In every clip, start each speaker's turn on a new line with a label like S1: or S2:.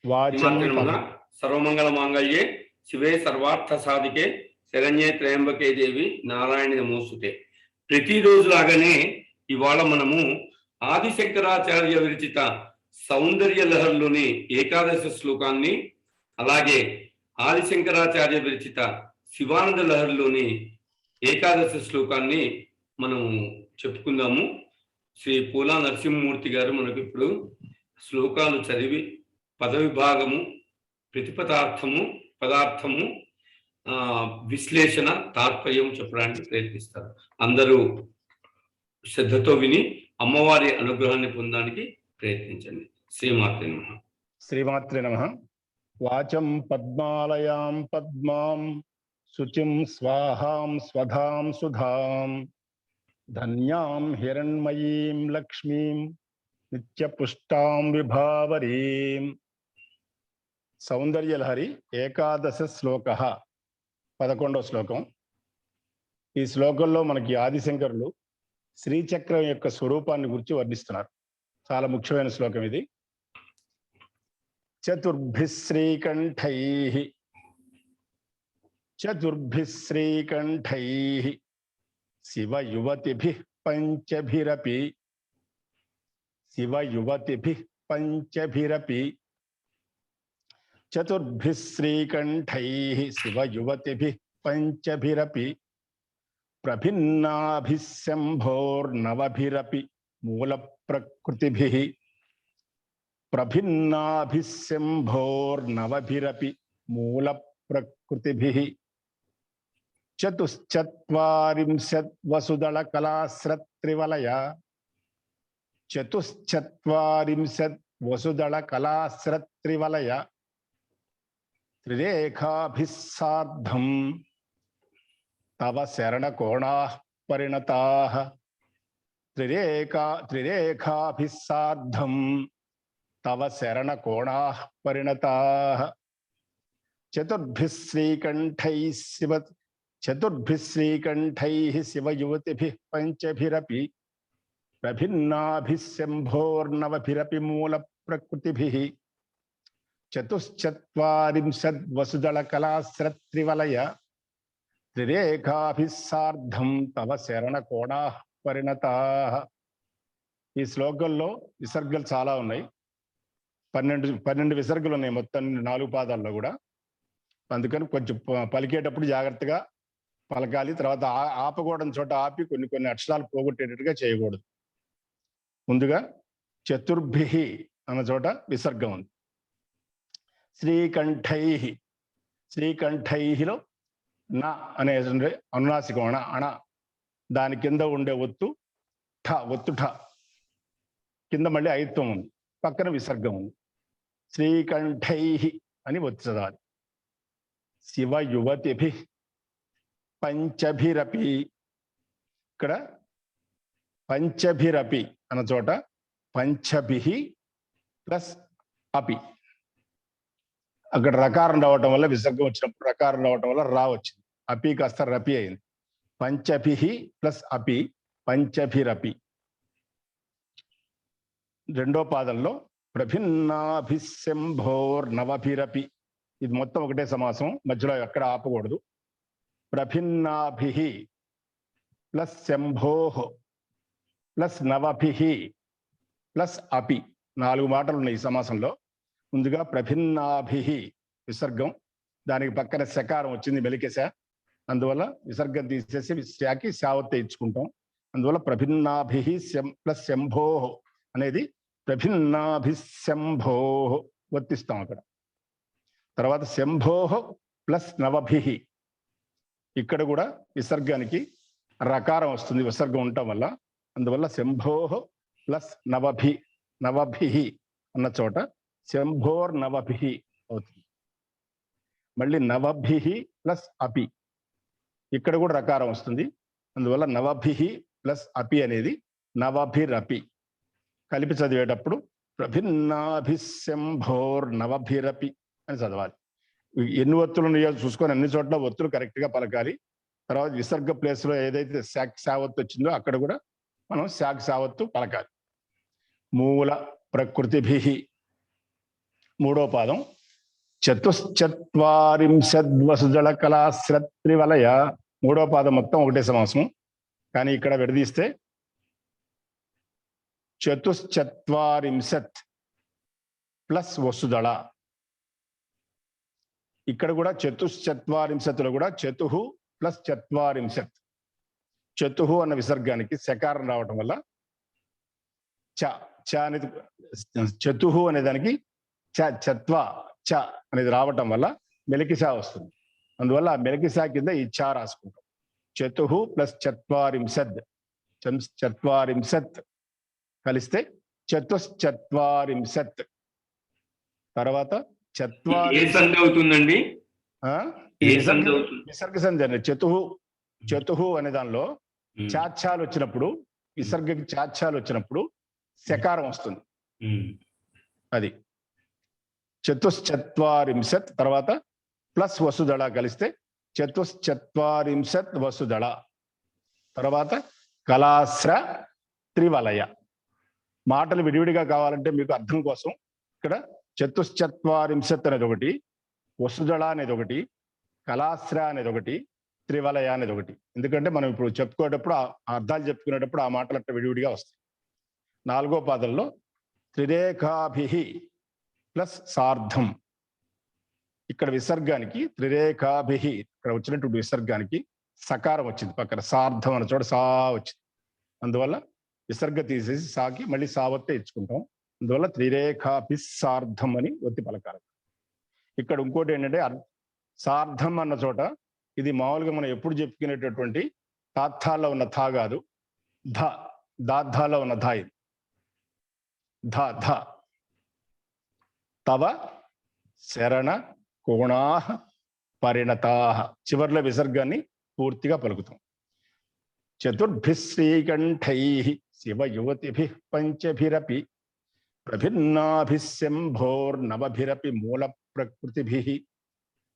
S1: వాచం
S2: సర్వమంగళ మాంగళ్యే శివే సర్వార్థ సాధికే శరణ్యే త్రయంబకే దేవి నారాయణ నమోస్తుతే. ప్రతిరోజు లాగానే ఇవాళ మనము ఆదిశంకరాచార్య విరచిత సౌందర్య లహరిలోని ఏకాదశి శ్లోకాన్ని, అలాగే ఆదిశంకరాచార్య విరచిత శివానంద లహరిలోని ఏకాదశి శ్లోకాన్ని మనం చెప్పుకుందాము. శ్రీ పూలా నరసింహమూర్తి గారు మనకు ఇప్పుడు శ్లోకాలు చదివి పదవిభాగము, ప్రతిపదార్థము, పదార్థము, విశ్లేషణ, తాత్పర్యం చెప్పడానికి ప్రయత్నిస్తారు. అందరూ శ్రద్ధతో విని అమ్మవారి అనుగ్రహాన్ని పొందడానికి ప్రయత్నించండి. శ్రీమాత్రే నమః.
S1: శ్రీమాత్రే నమః. వాచం పద్మాలయాం పద్మాం శుచిం స్వాహాం స్వధాం సుధాం ధన్యాం హిరణ్మయీం లక్ష్మీం నిత్యపుష్టాం విభావరీం. సౌందర్యలహరి ఏకాదశ శ్లోక 11వ శ్లోకం. ఈ శ్లోకంలో మనకి ఆదిశంకరులు శ్రీచక్రం యొక్క స్వరూపాన్ని గురించి వర్ణిస్తున్నారు. చాలా ముఖ్యమైన శ్లోకం ఇది. చతుర్భిశ్రీకంఠైః శివయువతిభిః పంచభిరపి చతుర్భిశ్రీకంఠైః శివయువతిభిః పంచభిరపి ప్రభిన్నాభిశంభోర్నవభిరపి మూల ప్రకృతిభిః చతుశ్చత్వారింశత్ వసుదళ కళాశ్రత్రివలయ త్రిరేఖాభిః సార్ధం తవ శరణకోణాః పరిణతాః. త్రిరేఖాభిః సార్ధం తవ శరణకోణాః పరిణతాః. చతుర్భిశ్రీకంఠైః శివయువతిభిః పంచభిరపి ప్రభిన్నాభిశంభోర్నవభిరపి మూల ప్రకృతిభిః చతుశ్చత్వారింశద్ వసుదళ కళాశ్రత్రివలయ త్రిరేఖాభిః సార్ధం తవ శరణకోణాః పరిణతాః. ఈ శ్లోకంలో విసర్గలు చాలా ఉన్నాయి. 12 విసర్గలు ఉన్నాయి మొత్తం 4 పాదాల్లో కూడా. అందుకని కొంచెం పలికేటప్పుడు జాగ్రత్తగా పలకాలి. తర్వాత ఆపకూడని చోట ఆపి కొన్ని అక్షరాలు పోగొట్టేటట్టుగా చేయకూడదు. ముందుగా చతుర్భిః అన్న చోట విసర్గం ఉంది. శ్రీకంఠైలో నా అనే అనునాసికం అణ, దాని కింద ఉండే ఒత్తు ఠ కింద మళ్ళీ ఐత్వం ఉంది, పక్కన విసర్గం ఉంది. శ్రీకంఠైః అని ఒత్తి చదవాలి. శివయువతిభిః పంచభిరపి, ఇక్కడ పంచభిరపి అన్న చోట పంచభిః ప్లస్ అపి, అక్కడ రకారం రావటం వల్ల విసర్గం వచ్చినప్పుడు రకారం రావటం వల్ల రా వచ్చింది, అపి కాస్త రపి అయింది. పంచభిః ప్లస్ అపి పంచభిరపి. రెండో పాదంలో ప్రభిన్నాభిశంభోర్నవభిరపి, ఇది మొత్తం ఒకటే సమాసం, మధ్యలో ఎక్కడ ఆపకూడదు. ప్రభిన్నాభిః ప్లస్ శంభోః ప్లస్ నవభిః ప్లస్ అపి, 4 మాటలు ఉన్నాయి ఈ సమాసంలో. ముందుగా ప్రభిన్నాభిః విసర్గం, దానికి పక్కన శకారం వచ్చింది మెలికెశ, అందువల్ల విసర్గం తీసేసి శాకి శావత్తే ఇచ్చుకుంటాం. అందువల్ల ప్రభిన్నాభిః ప్లస్ శంభోః అనేది ప్రభిన్నాభిశంభోః వర్తిస్తాం అక్కడ. తర్వాత శంభోః ప్లస్ నవభిః, ఇక్కడ కూడా విసర్గానికి రకారం వస్తుంది విసర్గం ఉండటం వల్ల. అందువల్ల శంభోః ప్లస్ నవభిః అన్న చోట శంభోర్నవభిః అవుతుంది. మళ్ళీ నవభిః ప్లస్ అపి, ఇక్కడ కూడా రకారం వస్తుంది. అందువల్ల నవభిః ప్లస్ అపి అనేది నవభిరపి. కలిపి చదివేటప్పుడు ప్రభిన్నాభిశంభోర్నవభిరపి అని చదవాలి. ఎన్ని ఒత్తులు ఉన్నాయో చూసుకొని అన్ని చోట్ల ఒత్తులు కరెక్ట్గా పలకాలి. తర్వాత విసర్గ ప్లేస్లో ఏదైతే శావత్తు వచ్చిందో అక్కడ కూడా మనం శావత్తు పలకాలి. మూల ప్రకృతిభిః మూడో పాదం చతుశ్చత్వారింశద్వసుజల కళాశ్రత్రివలయ. మూడో పాదం మొత్తం ఒకటే సమాసం, కానీ ఇక్కడ విడదీస్తే చతుశ్చత్వారింశత్ ప్లస్ వసుదళ. ఇక్కడ కూడా చతుశ్చత్వారింశత్తులో కూడా చతుహు ప్లస్ చత్వారింశత్. చతుహు అన్న విసర్గానికి శకారం రావటం వల్ల చ అనేది చతుహు అనే దానికి చత్వ చ అనేది రావటం వల్ల మెలికిసా వస్తుంది. అందువల్ల మెలికిసా కింద ఈ చ రాసుకుంటాం. చతుహు ప్లస్ చత్వారింశద్, చత్వారింశత్ కలిస్తే చతుశ్చత్వారింశత్. తర్వాత
S2: అవుతుందండి
S1: విసర్గ సంధి అండి. చతుహు అనే దానిలో చాచ్చాలు వచ్చినప్పుడు, విసర్గకి చాచ్చాలు వచ్చినప్పుడు శకారం వస్తుంది. అది చతుశ్చత్వారింశత్. తర్వాత ప్లస్ వసుదళ కలిస్తే చతుశ్చత్వారింశత్ వసుదళ. తర్వాత కళాశ్ర త్రివలయ. మాటలు విడివిడిగా కావాలంటే మీకు అర్థం కోసం ఇక్కడ చతుశ్చత్వారింశత్ అనేది ఒకటి, వసుదళ అనేది ఒకటి, కళాశ్ర అనేది ఒకటి, త్రివలయ అనేది ఒకటి. ఎందుకంటే మనం ఇప్పుడు చెప్పుకునేటప్పుడు అర్థాలు చెప్పుకునేటప్పుడు ఆ మాటలు అట్లా విడివిడిగా వస్తాయి. నాలుగో పాదంలో త్రిరేఖాభిహి ప్లస్ సార్ధం. ఇక్కడ విసర్గానికి త్రిరేఖాభిహి, ఇక్కడ వచ్చినటువంటి విసర్గానికి సకారం వచ్చింది, పక్కన సార్ధం అన్న చోట సా వచ్చింది. అందువల్ల విసర్గ తీసేసి సాకి మళ్ళీ సావత్తే ఇచ్చుకుంటాం. అందువల్ల త్రిరేఖాభిస్సార్ధం అని ఒత్తి పలకాలి. ఇక్కడ ఇంకోటి ఏంటంటే సార్ధం అన్న చోట ఇది మామూలుగా మనం ఎప్పుడు చెప్పుకునేటటువంటి తాత్థాల్లో ఉన్న థా కాదు, ధ దాద్ధాలో ఉన్న ధా. ఇది ధ ధ. తవ శరణ కోణా పరిణతా. చివర్ల విసర్గాన్ని పూర్తిగా పలుకుతాం. చతుర్భిశ్రీకంఠై శివ యువతిభి పంచభిరపి ప్రభిన్నాభిశంభోర్నవభిరపి మూల ప్రకృతిభి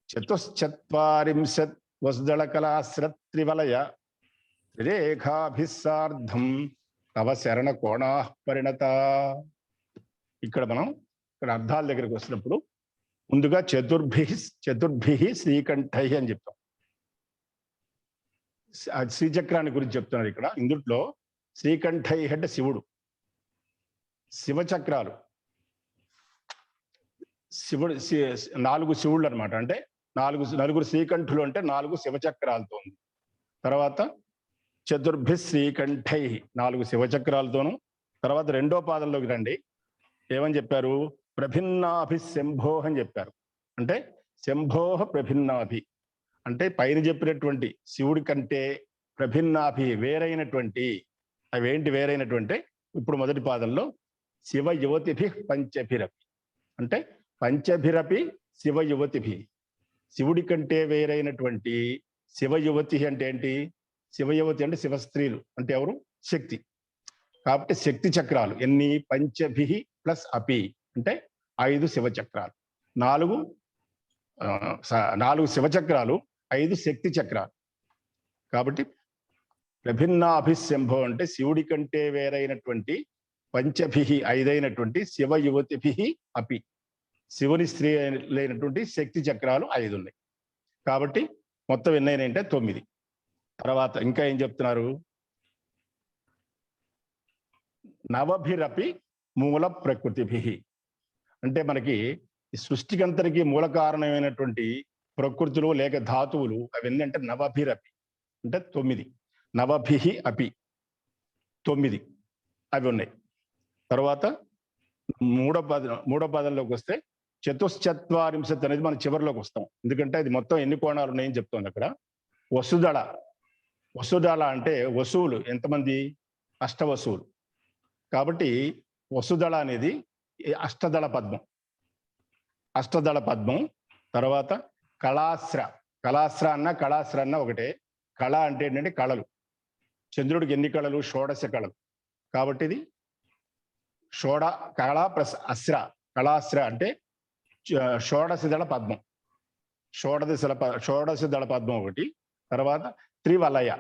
S1: చతుశ్చత్వారింశత్ వసుదళ కళాశ్రత్రివలయ త్రిరేఖాభిస్సార్ధం తవ శరణ కోణా పరిణత. ఇక్కడ మనం ఇక్కడ అర్థాల దగ్గరికి వచ్చినప్పుడు ముందుగా చతుర్భి శ్రీకంఠై అని చెప్తాం. శ్రీచక్రాన్ని గురించి చెప్తున్నారు ఇక్కడ. ఇందుట్లో శ్రీకంఠై అంటే శివుడు, శివచక్రాలు, శివుడు 4 శివుళ్ళు అనమాట. అంటే నలుగురు శ్రీకంఠులు అంటే 4 శివచక్రాలతో ఉంది. తర్వాత చతుర్భి శ్రీకంఠై 4 శివచక్రాలతోనూ. తర్వాత రెండో పాదంలోకి రండి, ఏమని చెప్పారు? ప్రభిన్నాభి శంభో అని చెప్పారు. అంటే శంభోహ ప్రభిన్నాభి అంటే పైన చెప్పినటువంటి శివుడి కంటే ప్రభిన్నాభి వేరైనటువంటి, అవేంటి వేరైనటువంటి? ఇప్పుడు మొదటి పాదంలో శివ యువతిభి పంచభిరపి అంటే పంచభిరపి శివ యువతిభి, శివుడి కంటే వేరైనటువంటి శివయువతి అంటే ఏంటి? శివయువతి అంటే శివ స్త్రీలు అంటే ఎవరు? శక్తి. కాబట్టి శక్తి చక్రాలు ఎన్ని? పంచభి ప్లస్ అపి అంటే 5 శివచక్రాలు. 4 శివచక్రాలు, 5 శక్తి చక్రాలు. కాబట్టి ప్రభిన్నాభిశంభో అంటే శివుడి కంటే వేరైనటువంటి, పంచభి 5 అయినటువంటి శివయువతిభి అపి శివుని స్త్రీ లేనటువంటి శక్తి చక్రాలు 5 ఉన్నాయి. కాబట్టి మొత్తం ఎన్నైనాయంటే 9. తర్వాత ఇంకా ఏం చెప్తున్నారు? నవభిరపి మూల ప్రకృతిభి అంటే మనకి ఈ సృష్టికంతరికి మూల కారణమైనటువంటి ప్రకృతులు లేక ధాతువులు అవన్నీ అంటే నవభిరపి అంటే 9. నవభిహి అపి 9 అవి ఉన్నాయి. తర్వాత మూడో పదంలోకి వస్తే చతుశ్చత్వారింశత్ అనేది మనం చివరిలోకి వస్తాం. ఎందుకంటే అది మొత్తం ఎన్ని కోణాలు ఉన్నాయని చెప్తోంది అక్కడ. వసుదళ అంటే వసువులు ఎంతమంది? అష్టవసువులు. కాబట్టి వసుదళ అనేది అష్టదళ పద్మం. తర్వాత కళాశ్ర అన్న ఒకటే. కళ అంటే ఏంటంటే కళలు. చంద్రుడికి ఎన్ని కళలు? 16 కళలు. కాబట్టి ఇది కళ ప్లస్ అశ్ర, కళాశ్ర అంటే 16 దళ పద్మం. 16 దళ పద్మం ఒకటి. తర్వాత త్రివలయ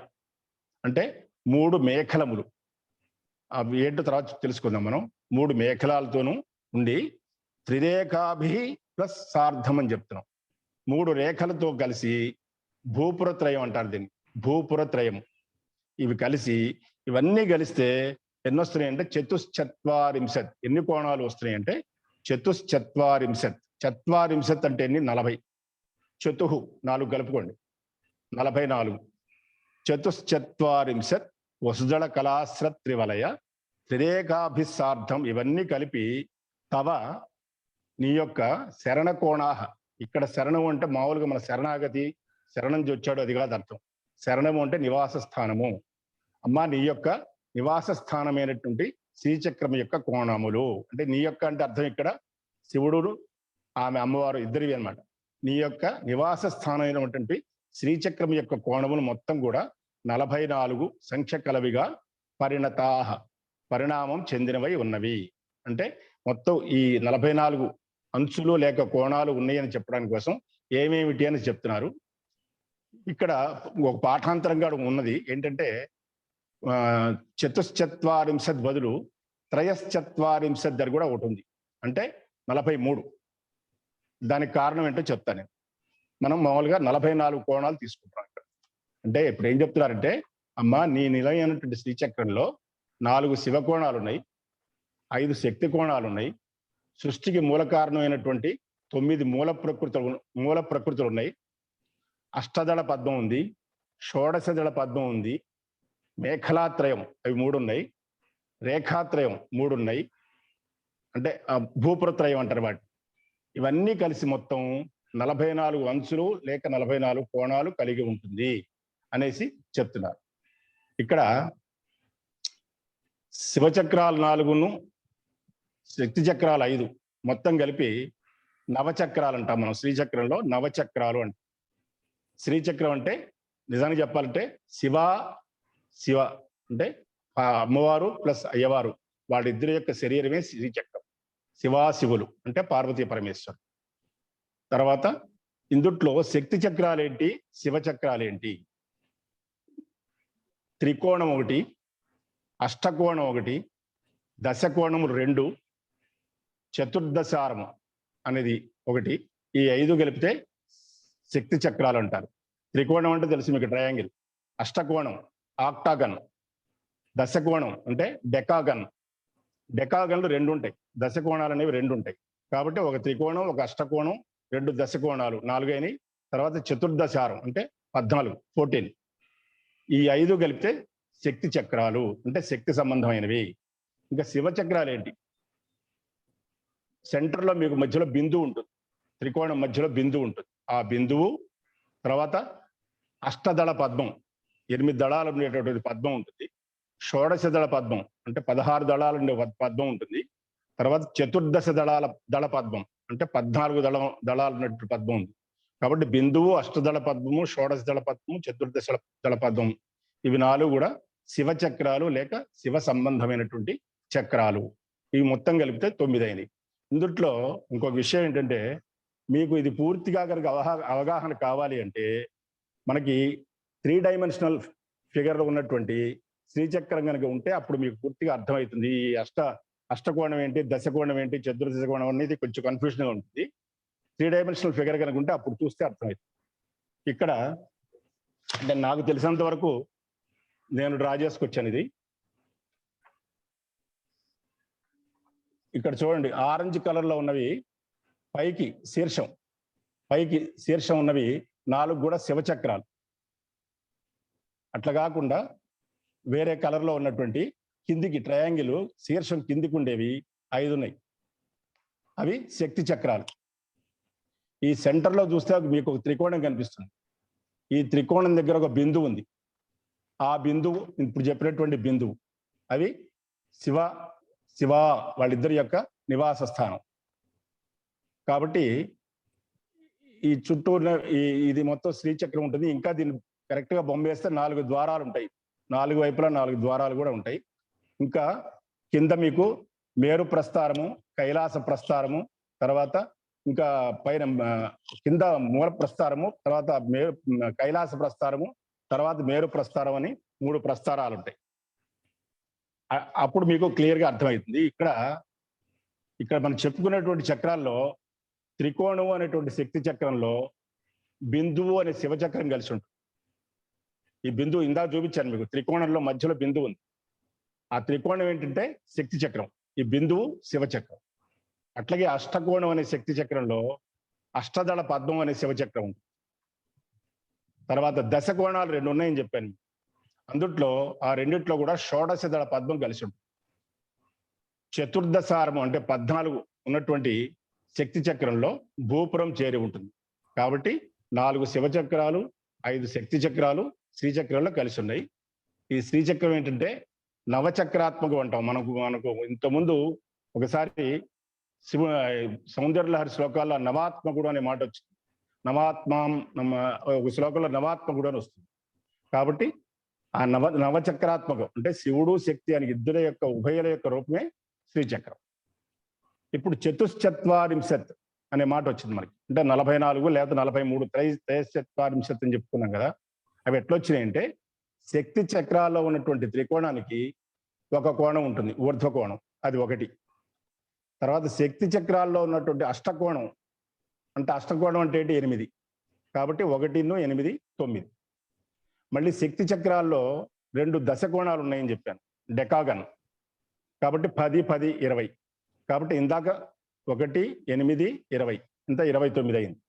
S1: అంటే 3 మేఖలములు. అవి ఏంటో తర్వాత తెలుసుకుందాం మనం. 3 మేఖలాలతోనూ ఉండి త్రిరేఖాభి ప్లస్ సార్ధం అని చెప్తున్నాం. 3 రేఖలతో కలిసి భూపురత్రయం అంటారు దీన్ని. భూపురత్రయం ఇవి కలిసి, ఇవన్నీ కలిస్తే ఎన్ని వస్తున్నాయి అంటే చతుశ్చత్వారింశత్. ఎన్ని కోణాలు వస్తున్నాయి అంటే చతుశ్చత్వారింశత్. చత్వారింశత్ అంటే ఎన్ని? 40. చతుహు 4 కలుపుకోండి, 44. చతుశ్చత్వారింశత్ వసుదళ కళాశ్ర త్రివలయ త్రిరేఖాభిసార్థం. ఇవన్నీ కలిపి తవ నీ యొక్క శరణ కోణాహ. ఇక్కడ శరణం అంటే మామూలుగా మన శరణాగతి, శరణం వచ్చాడు అది కాదు అర్థం. శరణము అంటే నివాస స్థానము. అమ్మా నీ యొక్క నివాస స్థానమైనటువంటి శ్రీచక్రం యొక్క కోణములు అంటే నీ యొక్క అంటే అర్థం ఇక్కడ శివుడు ఆమె అమ్మవారు ఇద్దరివి అన్నమాట. నీ యొక్క నివాస స్థానమైనటువంటి శ్రీచక్రం యొక్క కోణములు మొత్తం కూడా 44 సంఖ్య కలవిగా పరిణతాహ, పరిణామం చెందినవై ఉన్నవి. అంటే మొత్తం ఈ 44 అంచులు లేక కోణాలు ఉన్నాయని చెప్పడానికి కోసం ఏమేమిటి అని చెప్తున్నారు. ఇక్కడ ఒక పాఠాంతరంగా ఉన్నది ఏంటంటే చతుశ్చత్వారింశత్ బదులు త్రయశ్చత్వారింశత్ ధర కూడా ఒకటి ఉంది, అంటే 43. దానికి కారణం ఏంటో చెప్తాను నేను. మనం మామూలుగా 44 కోణాలు తీసుకుంటాం ఇక్కడ. అంటే ఇప్పుడు ఏం చెప్తున్నారంటే అమ్మ నీ నిలయమైనటువంటి శ్రీచక్రంలో 4 శివ కోణాలు ఉన్నాయి, 5 శక్తి కోణాలు ఉన్నాయి, సృష్టికి మూల కారణమైనటువంటి 9 మూల ప్రకృతులు ఉన్నాయి, అష్టదళ పద్మం ఉంది, షోడశదళ పద్మం ఉంది, మేఖలాత్రయం అవి 3 ఉన్నాయి, రేఖాత్రయం 3 ఉన్నాయి, అంటే భూపురత్రయం అంటారు వాటి. ఇవన్నీ కలిసి మొత్తం 44 అంచులు లేక 44 కోణాలు కలిగి ఉంటుంది అనేసి చెప్తున్నారు. ఇక్కడ శివచక్రాలు 4ను శక్తి చక్రాలు 5 మొత్తం కలిపి నవచక్రాలు అంటాం మనం. శ్రీచక్రంలో నవచక్రాలు అంటే, శ్రీచక్రం అంటే నిజానికి చెప్పాలంటే శివ అంటే ఆ అమ్మవారు ప్లస్ అయ్యవారు వాళ్ళిద్దరి యొక్క శరీరమే శ్రీచక్రం. శివులు అంటే పార్వతీ పరమేశ్వరు. తర్వాత ఇందుట్లో శక్తి చక్రాలు ఏంటి, శివ చక్రాలు ఏంటి? త్రికోణం 1, అష్టకోణం 1, దశకోణము 2, చతుర్దశారము అనేది 1. ఈ 5 కలిపితే శక్తి చక్రాలు అంటారు. త్రికోణం అంటే తెలుసు మీకు, ట్రయాంగిల్. అష్టకోణం ఆక్టాగన్, దశకోణం అంటే డెకాగన్. డెకాగన్లు 2 ఉంటాయి, దశకోణాలు అనేవి 2 ఉంటాయి. కాబట్టి ఒక త్రికోణం, ఒక అష్టకోణం, 2 దశకోణాలు 4 అయినాయి. తర్వాత చతుర్దశారం అంటే 14, 14. ఈ 5 కలిపితే శక్తి చక్రాలు అంటే శక్తి సంబంధమైనవి. ఇంకా శివ చక్రాలు ఏంటి? సెంటర్లో మీకు మధ్యలో బిందువు ఉంటుంది, త్రికోణం మధ్యలో బిందువు ఉంటుంది. ఆ బిందువు తర్వాత అష్టదళ పద్మం, 8 దళాలు ఉండేటటువంటి పద్మం ఉంటుంది. షోడశ దళ పద్మం అంటే 16 దళాలు ఉండే పద్మం ఉంటుంది. తర్వాత చతుర్దశ దళ పద్మం అంటే 14 దళాలు ఉన్నటువంటి పద్మం ఉంది. కాబట్టి బిందువు, అష్టదళ పద్మము, షోడశ దళ పద్మము, చతుర్దశ దళ పద్మం, ఇవి 4 కూడా శివ చక్రాలు లేక శివ సంబంధమైనటువంటి చక్రాలు. ఇవి మొత్తం కలిపితే 9 అయినాయి. ఇందుట్లో ఇంకొక విషయం ఏంటంటే మీకు ఇది పూర్తిగా కనుక అవగాహన కావాలి అంటే మనకి 3 డైమెన్షనల్ ఫిగర్లో ఉన్నటువంటి శ్రీచక్రం కనుక ఉంటే అప్పుడు మీకు పూర్తిగా అర్థమవుతుంది. ఈ అష్టకోణం ఏంటి, దశకోణం ఏంటి, చతుర్దశ కోణం అనేది కొంచెం కన్ఫ్యూజన్గా ఉంటుంది. 3 డైమెన్షనల్ ఫిగర్ కనుక ఉంటే అప్పుడు చూస్తే అర్థమవుతుంది. ఇక్కడ అంటే నాకు తెలిసినంత వరకు నేను డ్రా చేసుకొచ్చాను ఇది. ఇక్కడ చూడండి, ఆరెంజ్ కలర్లో ఉన్నవి పైకి శీర్షం ఉన్నవి 4 కూడా శివచక్రాలు. అట్లా కాకుండా వేరే కలర్లో ఉన్నటువంటి కిందికి ట్రయాంగిల్ శీర్షం కిందికి ఉండేవి 5 ఉన్నాయి, అవి శక్తి చక్రాలు. ఈ సెంటర్లో చూస్తే మీకు ఒక త్రికోణం కనిపిస్తుంది. ఈ త్రికోణం దగ్గర ఒక బిందువు ఉంది. ఆ బిందువు ఇప్పుడు చెప్పినటువంటి బిందువు, అవి శివ వాళ్ళిద్దరి యొక్క నివాస స్థానం. కాబట్టి ఈ చుట్టూ ఇది మొత్తం శ్రీచక్రం ఉంటుంది. ఇంకా దీన్ని కరెక్ట్ గా బొమ్మ వేస్తే 4 ద్వారాలు ఉంటాయి, 4 వైపులా 4 ద్వారాలు కూడా ఉంటాయి. ఇంకా కింద మీకు మేరు ప్రస్థారము, కైలాస ప్రస్థారము, తర్వాత ఇంకా పైన కింద మూల ప్రస్థారము, తర్వాత కైలాస ప్రస్థారము, తర్వాత మేరు ప్రస్థారం అని 3 ప్రస్థారాలు ఉంటాయి. అప్పుడు మీకు క్లియర్ గా అర్థమవుతుంది. ఇక్కడ ఇక్కడ మనం చెప్పుకున్నటువంటి చక్రాల్లో త్రికోణం అనేటువంటి శక్తి చక్రంలో బిందువు అనే శివచక్రం కలిసి ఉంటుంది. ఈ బిందువు ఇందాక చూపించాను మీకు, త్రికోణంలో మధ్యలో బిందువు ఉంది. ఆ త్రికోణం ఏంటంటే శక్తి చక్రం, ఈ బిందువు శివచక్రం. అట్లాగే అష్టకోణం అనే శక్తి చక్రంలో అష్టదళ పద్మం అనే శివచక్రం ఉంది. తర్వాత దశకోణాలు 2 ఉన్నాయని చెప్పాను. అందుట్లో ఆ రెండిట్లో కూడా షోడశ దళ పద్మం కలిసి ఉంటుంది. చతుర్దశారము అంటే 14 ఉన్నటువంటి శక్తి చక్రంలో భూపురం చేరి ఉంటుంది. కాబట్టి 4 శివచక్రాలు, 5 శక్తి చక్రాలు శ్రీచక్రంలో కలిసి ఉన్నాయి. ఈ శ్రీచక్రం ఏంటంటే నవచక్రాత్మకం అంటాం. మనకు ఇంతకుముందు ఒకసారి శివ సౌందర్యలహరి శ్లోకాల్లో నవాత్మకుడు అనే మాట వచ్చింది. ఒక శ్లోకంలో నవాత్మకుడు అని వస్తుంది. కాబట్టి ఆ నవచక్రాత్మకం అంటే శివుడు శక్తి అని ఇద్దరి యొక్క ఉభయల యొక్క రూపమే శ్రీచక్రం. ఇప్పుడు చతుశ్చత్వారింశత్ అనే మాట వచ్చింది మనకి, అంటే 44 లేదా 43 త్రైశ్చత్వారింశత్ అని చెప్పుకున్నాం కదా. అవి ఎట్లా వచ్చినాయంటే శక్తి చక్రాల్లో ఉన్నటువంటి త్రికోణానికి ఒక కోణం ఉంటుంది, ఊర్ధ్వకోణం, అది ఒకటి. తర్వాత శక్తి చక్రాల్లో ఉన్నటువంటి అష్టకోణం అంటే ఏంటి 8, కాబట్టి 1, 8, 9. మళ్ళీ శక్తి చక్రాల్లో 2 దశకోణాలు ఉన్నాయని చెప్పాను, డెకాగన్, కాబట్టి 10, 10, 20. కాబట్టి ఇందాక 1, 8, 20 ఇంత 29 అయింది.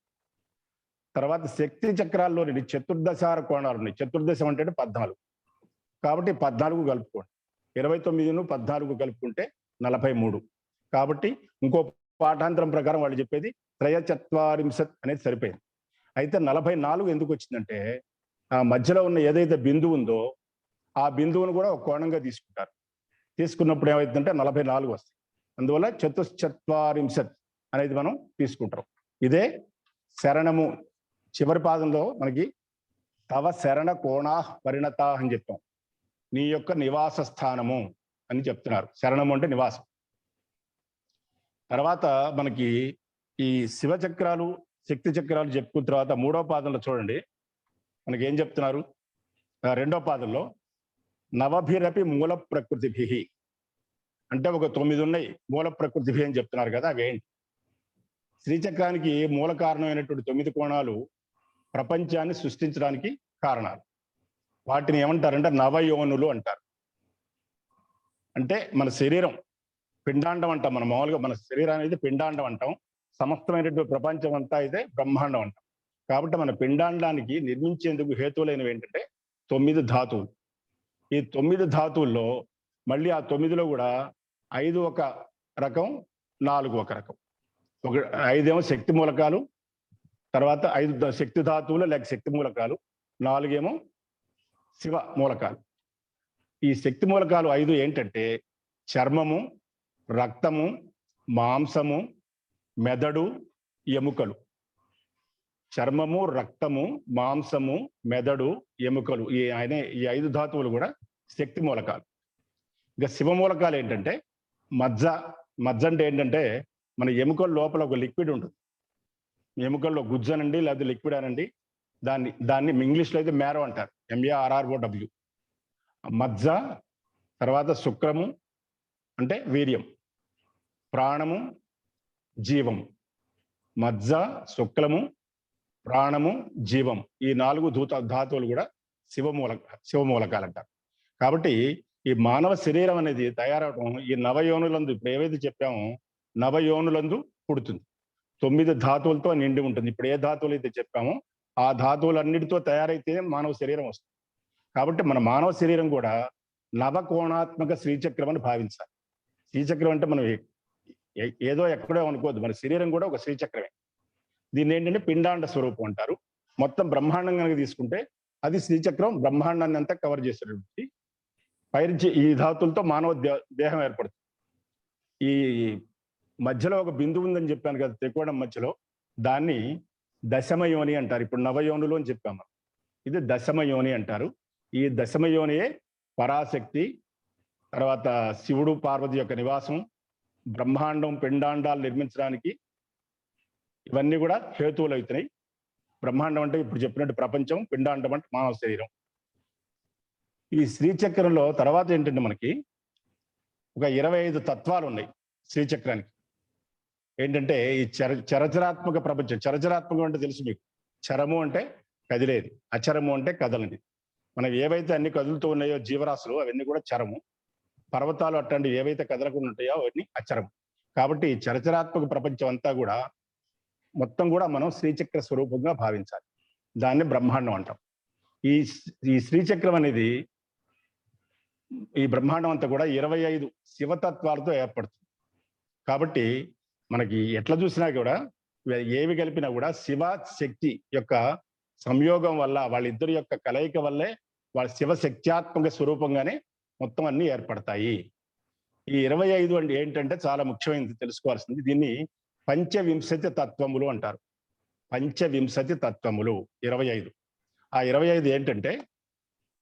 S1: తర్వాత శక్తి చక్రాల్లో చతుర్దశార కోణాలు ఉన్నాయి. చతుర్దశం అంటే 14, కాబట్టి 14 కలుపుకోండి. 29ను 14 కలుపుకుంటే 43. కాబట్టి ఇంకో పాఠాంతరం ప్రకారం వాళ్ళు చెప్పేది త్రయచత్వారింశత్ అనేది సరిపోయింది. అయితే 44 ఎందుకు వచ్చిందంటే ఆ మధ్యలో ఉన్న ఏదైతే బిందువు ఉందో ఆ బిందువును కూడా ఒక కోణంగా తీసుకుంటారు. తీసుకున్నప్పుడు ఏమైందంటే 44 వస్తాయి. అందువల్ల చతుశ్చత్వారింశత్ అనేది మనం తీసుకుంటాం. ఇదే శరణము చివరి పాదంలో మనకి తవ శరణ కోణా పరిణత అని చెప్పాం. నీ యొక్క నివాస స్థానము అని చెప్తున్నారు. శరణము అంటే నివాసం. తర్వాత మనకి ఈ శివచక్రాలు శక్తి చక్రాలు చెప్పుకున్న తర్వాత 3వ పాదంలో చూడండి మనకి ఏం చెప్తున్నారు. 2వ పాదంలో నవభిరపి మూల ప్రకృతిభి అంటే ఒక 9 ఉన్నాయి మూల ప్రకృతిభి అని చెప్తున్నారు కదా. అవేంటి? శ్రీచక్రానికి మూల కారణమైనటువంటి 9 కోణాలు ప్రపంచాన్ని సృష్టించడానికి కారణాలు. వాటిని ఏమంటారంటే నవయోనులు అంటారు. అంటే మన శరీరం పిండాండం అంటాం. మనం మామూలుగా మన శరీరాన్ని అయితే పిండాండం అంటాం. సమస్తమైనటువంటి ప్రపంచం అంతా అయితే బ్రహ్మాండం అంటాం. కాబట్టి మన పిండాండానికి నిర్మించేందుకు హేతువులైనవి ఏంటంటే 9 ధాతువులు. ఈ 9 ధాతువుల్లో మళ్ళీ ఆ 9లో కూడా 5 ఒక రకం, 4 ఒక రకం. 5 ఏమో శక్తి మూలకాలు, తర్వాత 5 శక్తి ధాతువులు లేక శక్తి మూలకాలు, 4 ఏమో శివ మూలకాలు. ఈ శక్తి మూలకాలు 5 ఏంటంటే చర్మము, రక్తము, మాంసము, మెదడు, ఎముకలు. చర్మము, రక్తము, మాంసము, మెదడు, ఎముకలు, ఈ 5 ధాతువులు కూడా శక్తి మూలకాలు. ఇక శివ మూలకాలు ఏంటంటే మజ్జ అంటే ఏంటంటే మన ఎముకల లోపల ఒక లిక్విడ్ ఉంటుంది. ఎముకల్లో గుజ్జనండి లేదా లిక్విడ్ అనండి, దాన్ని ఇంగ్లీష్లో అయితే మ్యారో అంటారు, MARROW. మజ్జ, తర్వాత శుక్రము అంటే వీర్యం, ప్రాణము, జీవము. మజ్జ, శుక్లము, ప్రాణము, జీవం, ఈ 4 ధాతువులు కూడా శివ మూలకాలు అంటారు. కాబట్టి ఈ మానవ శరీరం అనేది తయారవడం ఈ నవయోనులందు, ఇప్పుడు ఏవైతే చెప్పామో నవయోనులందు పుడుతుంది. 9 ధాతువులతో నిండి ఉంటుంది. ఇప్పుడు ఏ ధాతువులు అయితే చెప్పామో ఆ ధాతువులన్నిటితో తయారైతే మానవ శరీరం వస్తుంది. కాబట్టి మన మానవ శరీరం కూడా నవకోణాత్మక శ్రీచక్రం అని భావించాలి. శ్రీచక్రం అంటే మనం ఏదో ఎక్కడో అనుకోవద్దు, మన శరీరం కూడా ఒక శ్రీచక్రమే. దీన్ని ఏంటంటే పిండాండ స్వరూపం అంటారు. మొత్తం బ్రహ్మాండం కనుక తీసుకుంటే అది శ్రీచక్రం బ్రహ్మాండాన్ని అంతా కవర్ చేసేటువంటి పైనుంచి ఈ ధాతులతో మానవ దేహం ఏర్పడుతుంది. ఈ మధ్యలో ఒక బిందువు ఉందని చెప్పాను కదా త్రికోణం మధ్యలో, దాన్ని దశమయోని అంటారు. ఇప్పుడు నవయోనులు అని చెప్పాము, ఇది దశమయోని అంటారు. ఈ దశమయోనియే పరాశక్తి, తర్వాత శివుడు పార్వతి యొక్క నివాసం, బ్రహ్మాండం పిండాండాలు నిర్మించడానికి ఇవన్నీ కూడా హేతువులు అవుతున్నాయి. బ్రహ్మాండం అంటే ఇప్పుడు చెప్పినట్టు ప్రపంచం, పిండాండం అంటే మానవ శరీరం. ఈ శ్రీచక్రంలో తర్వాత ఏంటంటే మనకి ఒక 25 తత్వాలు ఉన్నాయి శ్రీచక్రానికి. ఏంటంటే ఈ చరచరాత్మక ప్రపంచం. చరచరాత్మకం అంటే తెలుసు మీకు. చరము అంటే కదిలేది, అచరము అంటే కదలనిది. మనం ఏవైతే అన్ని కదులుతూ ఉన్నాయో జీవరాశులు అవన్నీ కూడా చరము. పర్వతాలు అట్లాంటివి ఏవైతే కదలకుండా ఉంటాయో అవన్నీ అచరము. కాబట్టి ఈ చరచరాత్మక ప్రపంచం అంతా కూడా మొత్తం కూడా మనం శ్రీచక్ర స్వరూపంగా భావించాలి. దాన్ని బ్రహ్మాండం అంటాం. ఈ ఈ శ్రీచక్రం అనేది, ఈ బ్రహ్మాండం అంతా కూడా 25 శివతత్వాలతో ఏర్పడుతుంది. కాబట్టి మనకి ఎట్లా చూసినా కూడా ఏవి కలిపినా కూడా శివ శక్తి యొక్క సంయోగం వల్ల, వాళ్ళిద్దరి యొక్క కలయిక వల్లే వాళ్ళ శివశక్త్యాత్మక స్వరూపంగానే మొత్తం అన్ని ఏర్పడతాయి. ఈ 25 అంటే ఏంటంటే చాలా ముఖ్యమైనది తెలుసుకోవాల్సింది. దీన్ని పంచవింశతి తత్వములు అంటారు. పంచవింశతి తత్వములు 25. ఆ 25 ఏంటంటే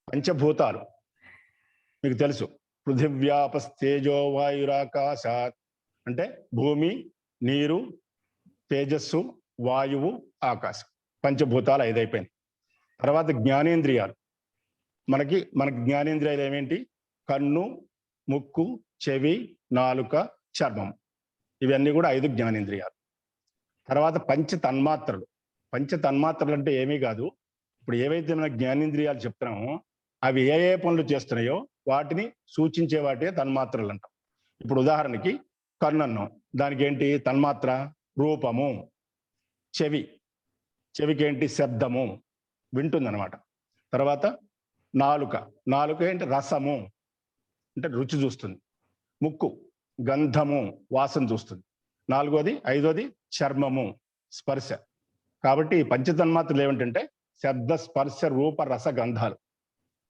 S1: పంచభూతాలు. మీకు తెలుసు, పృథివ్యాపస్తేజో వాయురాకాశాత్ అంటే భూమి, నీరు, తేజస్సు, వాయువు, ఆకాశం. పంచభూతాలు 5 అయిపోయింది. తర్వాత జ్ఞానేంద్రియాలు. మనకి జ్ఞానేంద్రియాలు ఏమేంటి? కన్ను, ముక్కు, చెవి, నాలుక, చర్మం. ఇవన్నీ కూడా 5 జ్ఞానేంద్రియాలు. తర్వాత పంచ తన్మాత్రలు. పంచ తన్మాత్రలు అంటే ఏమీ కాదు, ఇప్పుడు ఏవైతే మన జ్ఞానేంద్రియాలు చెప్తున్నామో అవి ఏ ఏ పనులు చేస్తున్నాయో వాటిని సూచించే వాటే తన్మాత్రలు అంటాం. ఇప్పుడు ఉదాహరణకి కన్ను అన్నాం, దానికి ఏంటి తన్మాత్ర? రూపము. చెవికి ఏంటి? శబ్దము, వింటుందన్నమాట. తర్వాత నాలుక ఏంటి? రసము, అంటే రుచి చూస్తుంది. ముక్కు గంధము, వాసన చూస్తుంది. 4వది 5వది చర్మము, స్పర్శ. కాబట్టి పంచతన్మాత్రలు ఏమిటంటే శబ్ద, స్పర్శ, రూప, రస, గంధాలు.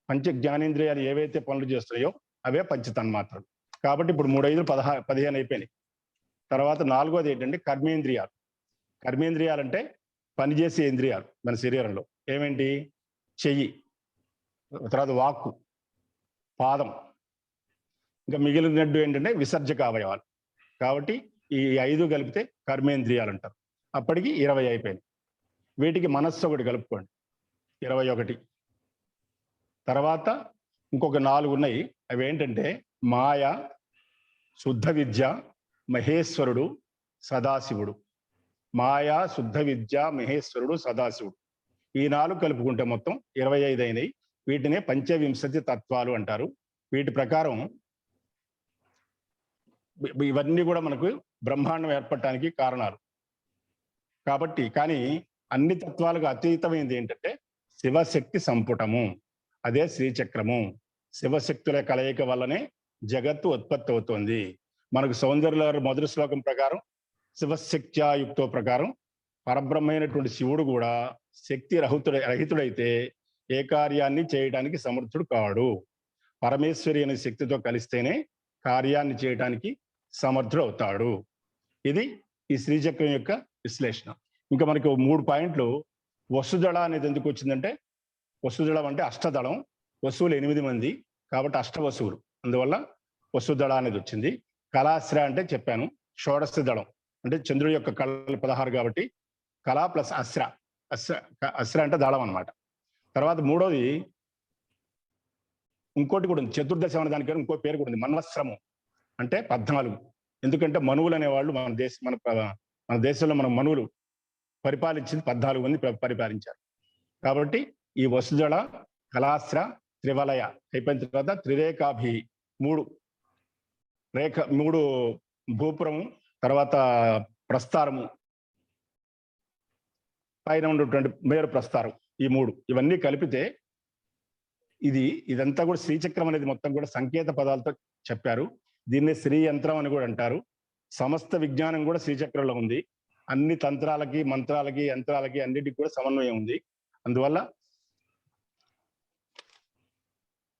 S1: పంచ జ్ఞానేంద్రియాలు ఏవైతే పనులు చేస్తున్నాయో అవే పంచతన్మాత్రలు. కాబట్టి ఇప్పుడు 3, 5, 15 అయిపోయినాయి. తర్వాత 4వది ఏంటంటే కర్మేంద్రియాలు. కర్మేంద్రియాలు అంటే పనిచేసే ఇంద్రియాలు మన శరీరంలో. ఏమేంటి? చెయ్యి, తర్వాత వాక్కు, పాదం, ఇంకా మిగిలినట్టు ఏంటంటే విసర్జక అవయవాలు. కాబట్టి ఈ 5 కలిపితే కర్మేంద్రియాలు అంటారు. అప్పటికి 20 అయిపోయింది. వీటికి మనస్సు ఒకటి కలుపుకోండి, 21. తర్వాత ఇంకొక 4 ఉన్నాయి. అవి ఏంటంటే మాయ, శుద్ధ విద్య, మహేశ్వరుడు, సదాశివుడు. మాయా, శుద్ధ విద్య, మహేశ్వరుడు, సదాశివుడు. ఈ 4 కలుపుకుంటే మొత్తం 25 అయినాయి. వీటినే పంచవింశతి తత్వాలు అంటారు. వీటి ప్రకారం ఇవన్నీ కూడా మనకు బ్రహ్మాండం ఏర్పడటానికి కారణాలు. కాబట్టి కానీ అన్ని తత్వాలకు అతీతమైనది ఏంటంటే శివశక్తి సంపుటము, అదే శ్రీచక్రము. శివశక్తుల కలయిక వల్లనే జగత్తు ఉత్పత్తి అవుతోంది. మనకు సౌందర్య మొదటి శ్లోకం ప్రకారం శివశక్త్యాయుక్తో ప్రకారం పరబ్రహ్మైనటువంటి శివుడు కూడా శక్తి రహితుడైతే ఏ కార్యాన్ని చేయడానికి సమర్థుడు కాడు. పరమేశ్వరి అనే శక్తితో కలిస్తేనే కార్యాన్ని చేయడానికి సమర్థుడు అవుతాడు. ఇది ఈ శ్రీచక్రం యొక్క విశ్లేషణ. ఇంకా మనకి 3 పాయింట్లు. వసుదళ అనేది ఎందుకు వచ్చిందంటే, వసుదళం అంటే అష్టదళం, వసువులు 8 మంది కాబట్టి అష్టవసువులు, అందువల్ల వసుదళ అనేది వచ్చింది. కళాశ్ర అంటే చెప్పాను, షోడశ దళం అంటే చంద్రుడి యొక్క కళలు 16 కాబట్టి కళ ప్లస్ అస్ర అంటే దళం అన్నమాట. తర్వాత 3వది ఇంకోటి కూడా ఉంది, చతుర్దశ అనే దానికి ఇంకో పేరు కూడా ఉంది, మన్వస్రము అంటే 14. ఎందుకంటే మనువులు అనేవాళ్ళు మన దేశంలో మన మనువులు పరిపాలించింది 14 మంది పరిపాలించారు. కాబట్టి ఈ వసుదళ, కళాశ్ర, త్రివలయ అయిపోయిన తర్వాత త్రిరేఖాభి 3 భూపురము, తర్వాత ప్రస్తారము, పైన ఉన్నటువంటి మేరు ప్రస్తారం, ఈ 3 ఇవన్నీ కలిపితే ఇదంతా కూడా శ్రీచక్రం అనేది మొత్తం కూడా సంకేత పదాలతో చెప్పారు. దీన్ని శ్రీ యంత్రం అని కూడా అంటారు. సమస్త విజ్ఞానం కూడా శ్రీచక్రంలో ఉంది. అన్ని తంత్రాలకి, మంత్రాలకి, యంత్రాలకి అన్నిటికీ కూడా సమన్వయం ఉంది. అందువల్ల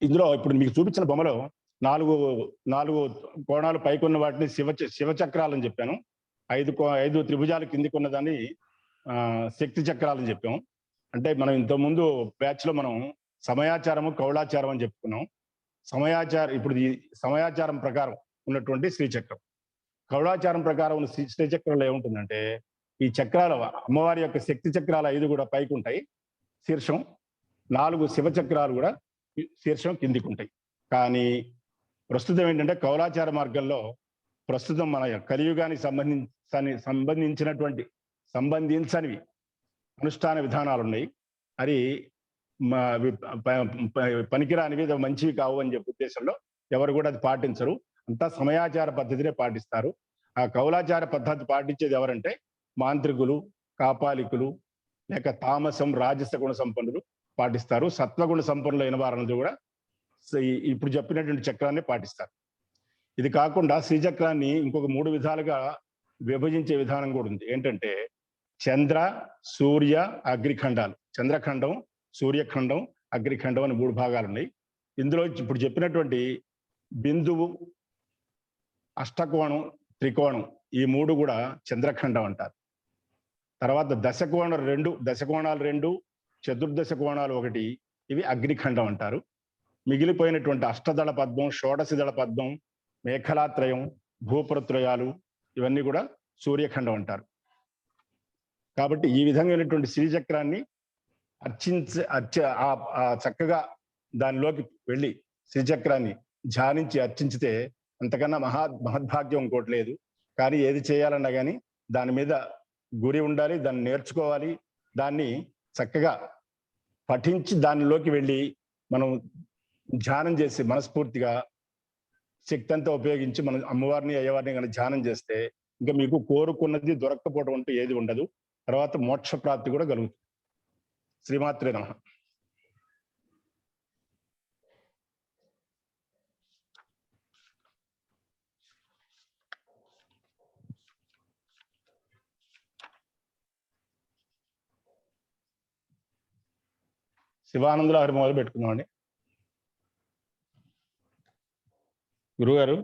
S1: ఇందులో ఇప్పుడు మీకు చూపించిన బొమ్మలో 4 కోణాలు పైకున్న వాటిని శివచక్రాలని చెప్పాను. 5 త్రిభుజాలు కిందికి ఉన్న దాన్ని శక్తి చక్రాలని చెప్పాము. అంటే మనం ఇంతకుముందు బ్యాచ్ లో మనం సమయాచారము, కౌళాచారం అని చెప్పుకున్నాం. ఇప్పుడు ఈ సమయాచారం ప్రకారం ఉన్నటువంటి శ్రీచక్రం, కౌళాచారం ప్రకారం ఉన్న శ్రీచక్రంలో ఏముంటుందంటే ఈ చక్రాలు, అమ్మవారి యొక్క శక్తి చక్రాలు 5 కూడా పైకి ఉంటాయి, శీర్షం. 4 శివచక్రాలు కూడా శీర్షం కిందికి ఉంటాయి. కానీ ప్రస్తుతం ఏంటంటే కౌలాచార మార్గంలో ప్రస్తుతం మన కలియుగానికి సంబంధించనివి అనుష్ఠాన విధానాలు ఉన్నాయి. అది పనికిరానివి, మంచివి కావు అని చెప్పే ఉద్దేశంలో ఎవరు కూడా అది పాటించరు. అంతా సమయాచార పద్ధతినే పాటిస్తారు. ఆ కౌలాచార పద్ధతి పాటించేది ఎవరంటే మాంత్రికులు, కాపాలికులు, లేక తామసం, రాజస గుణ సంపన్నులు పాటిస్తారు. సత్వగుణ సంపన్నులైన వారిని కూడా ఇప్పుడు చెప్పినటువంటి చక్రాన్ని పాటిస్తారు. ఇది కాకుండా శ్రీచక్రాన్ని ఇంకొక 3 విధాలుగా విభజించే విధానం కూడా ఉంది. ఏంటంటే చంద్ర, సూర్య, అగ్నిఖండాలు. చంద్రఖండం, సూర్యఖండం, అగ్నిఖండం అని 3 భాగాలు ఉన్నాయి. ఇందులో ఇప్పుడు చెప్పినటువంటి బిందువు, అష్టకోణం, త్రికోణం ఈ 3 కూడా చంద్రఖండం అంటారు. తర్వాత దశకోణాలు 2, చతుర్దశ కోణాలు 1 ఇవి అగ్నిఖండం అంటారు. మిగిలిపోయినటువంటి అష్టదళ పద్మం, షోడశదళ పద్మం, మేఖలాత్రయం, భూపురత్రయాలు ఇవన్నీ కూడా సూర్యఖండం అంటారు. కాబట్టి ఈ విధమైనటువంటి శ్రీచక్రాన్ని చక్కగా దానిలోకి వెళ్ళి శ్రీచక్రాన్ని ధ్యానించి అర్చించితే అంతకన్నా మహద్భాగ్యం ఇంకోటి లేదు. కానీ ఏది చేయాలన్నా కానీ దాని మీద గురి ఉండాలి, దాన్ని నేర్చుకోవాలి, దాన్ని చక్కగా పఠించి దానిలోకి వెళ్ళి మనం ధ్యానం చేసి మనస్ఫూర్తిగా శక్తి అంతా ఉపయోగించి మనం అమ్మవారిని, అయ్యవారిని కానీ ధ్యానం చేస్తే ఇంకా మీకు కోరుకున్నది దొరక్కపోవడం అంటూ ఏది ఉండదు. తర్వాత మోక్ష ప్రాప్తి కూడా కలుగుతుంది. శ్రీమాత్రే నమః. శివానందుల హరి మొదలు పెట్టుకుందామండి. గురుగారు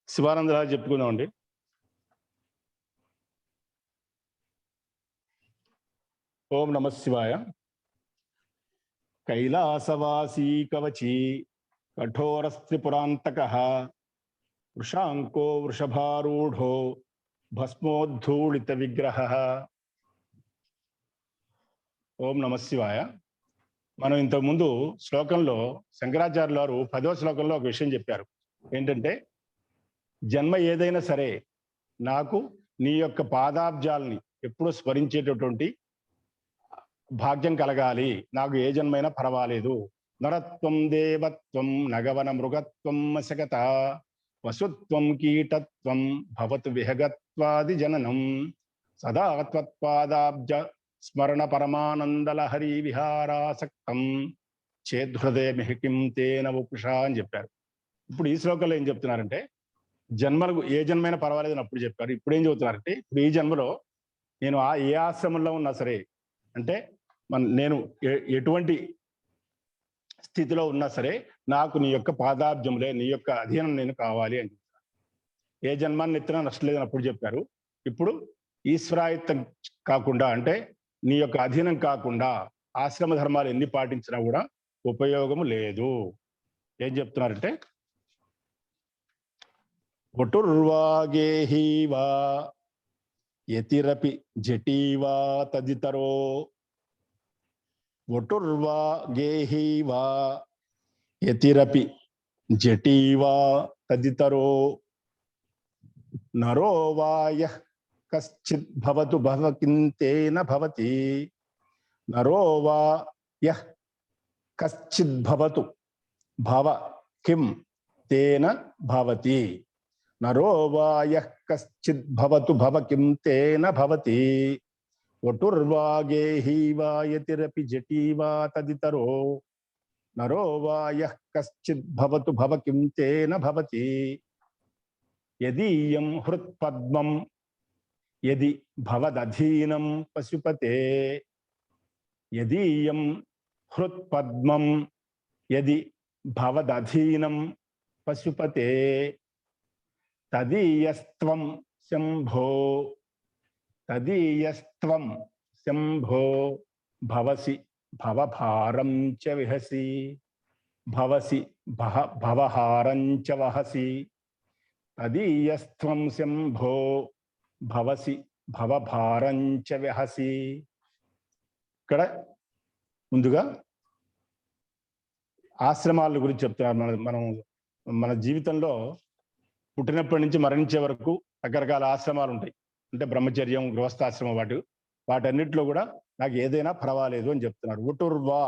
S1: శివానందరాజు చెప్పుకుందామండి. ఓం నమ శివాయ. కైలాసవాసీ కవచీ కఠోరస్త్రిపురాంతకః వృషాంకో వృషభారూఢో భస్మోద్ధూళిత విగ్రహః. ఓం నమ శివాయ. మనం ఇంతకుముందు శ్లోకంలో శంకరాచార్యుల వారు 10వ శ్లోకంలో ఒక విషయం చెప్పారు. ఏంటంటే జన్మ ఏదైనా సరే నాకు నీ యొక్క పాదాబ్జాలని ఎప్పుడూ స్మరించేటటువంటి భాగ్యం కలగాలి. నాకు ఏ జన్మైనా పర్వాలేదు. నరత్వం, దేవత్వం, నగవన మృగత్వం, మశకత వసుత్వం, కీటత్వం భవతు విహగత్వాది జననం సదా త్వత్పాదాబ్జ స్మరణ పరమానందలహరి విహారాసక్తం చేద్హృదయమిహికిం తేన వపుషా అని చెప్పారు. ఇప్పుడు ఈ శ్లోకంలో ఏం చెప్తున్నారంటే జన్మలకు ఏ జన్మైనా పర్వాలేదు అని అప్పుడు చెప్పారు. ఇప్పుడు ఏం చెబుతున్నారంటే ఇప్పుడు ఈ జన్మలో నేను ఏ ఆశ్రమంలో ఉన్నా సరే, అంటే నేను ఎటువంటి స్థితిలో ఉన్నా సరే నాకు నీ యొక్క పాదాబ్జములే, నీ యొక్క అధీనం నేను కావాలి అని చెప్తారు. ఏ జన్మాన్ని ఎత్తినా నష్టం లేదని అప్పుడు చెప్పారు. ఇప్పుడు ఈశ్వరాయత్తం కాకుండా, అంటే నీ యొక్క అధీనం కాకుండా ఆశ్రమ ధర్మాలు ఎన్ని పాటించినా కూడా ఉపయోగము లేదు. ఏం చెప్తున్నారంటే వటుర్వాగేహీవా యతిరపి జటీవా తదితరో. వటుర్వాగేహీవా యతిరపి జటీవా తదితరో నరో వాయః కశ్చిద్ భవతు భవకింతేన భవతి. నరో వా యః కశ్చిద్ భవతు భవ కిం తేన భవతి. నరో వా యః కశ్చిద్ భవతు భవ కిం తేన భవతి. వటుర్వాగేహీవా యతిరపి జటీవా తదితరో నరో వా యః కశ్చిద్ భవతు భవ కిం తేన భవతి. యదీయం హృత్పద్మం యది భవదధీనం పశుపతే. యదీయం హృత్పద్మం యది భవదధీనం పశుపతే తదీయస్త్వం శంభో. తదీయస్త్వం శంభో భవసి భవభారం చ విహసి. భవసి భవహారం చ వహసి. తదీయస్త్వం శంభో భవసి భవభారంచ వ్యహసి. ఇక్కడ ముందుగా ఆశ్రమాల గురించి చెప్తున్నారు. మన జీవితంలో పుట్టినప్పటి నుంచి మరణించే వరకు రకరకాల ఆశ్రమాలు ఉంటాయి. అంటే బ్రహ్మచర్యం, గృహస్థాశ్రమం, వాటన్నిటిలో కూడా నాకు ఏదైనా పర్వాలేదు అని చెప్తున్నారు. ఒటుర్వా,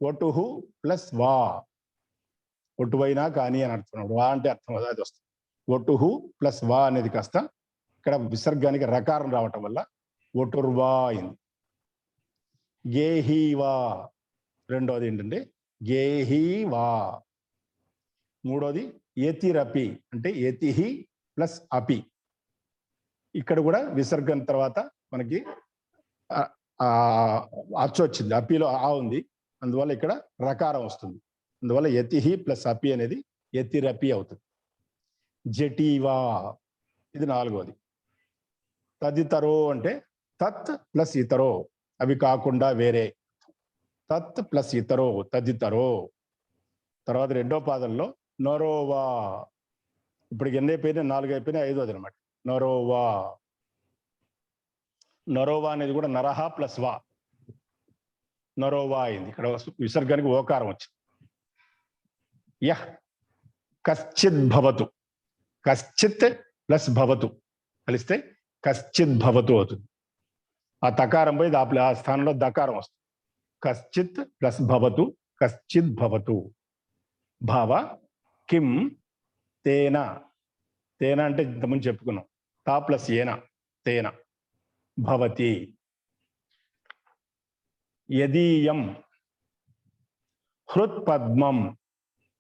S1: ఒటుహు ప్లస్ వా, ఒటువైనా కానీ అని అర్థం. వా అంటే అర్థం అది వస్తుంది. ఒటుహు ప్లస్ వా అనేది కాస్త ఇక్కడ విసర్గానికి రకారం రావటం వల్ల ఒటుర్వా అయింది. గేహీవా రెండోది ఏంటంటే గేహీవా. మూడోది యతిరపి అంటే యతిహి ప్లస్ అపి. ఇక్కడ కూడా విసర్గం తర్వాత మనకి అచ్చు వచ్చింది, అపిలో ఆ ఉంది, అందువల్ల ఇక్కడ రకారం వస్తుంది. అందువల్ల యతిహి ప్లస్ అపి అనేది యతిరపి అవుతుంది. జటీవా ఇది నాలుగోది. తదితరో అంటే తత్ ప్లస్ ఇతరో, అవి కాకుండా వేరే. తత్ ప్లస్ ఇతరో తదితరో. తర్వాత రెండో పాదంలో నరోవా. ఇప్పటికి ఎన్ని అయిపోయినాయి? 4 అయిపోయినాయి, 5వది అనమాట. నరోవా. నరోవా అనేది కూడా నరహ ప్లస్ వా, నరోవా అయింది. ఇక్కడ విసర్గానికి ఓకారం వచ్చింది. యహ్ కశ్చిత్ భవతు, కశ్చిత్ ప్లస్ భవతు కలిస్తే కశ్చిత్ భవతు అవుతుంది. ఆ తకారం పోయి ఆ స్థానంలో దకారం వస్తుంది. కశ్చిత్ ప్లస్ భవతు, కశ్చిత్ భవతు. భావ కిం తేన. తేన అంటే ఇంతకుముందు చెప్పుకున్నాం. తా ప్లస్ ఏన, తేన భవతి. యదీయం హృత్పద్మం.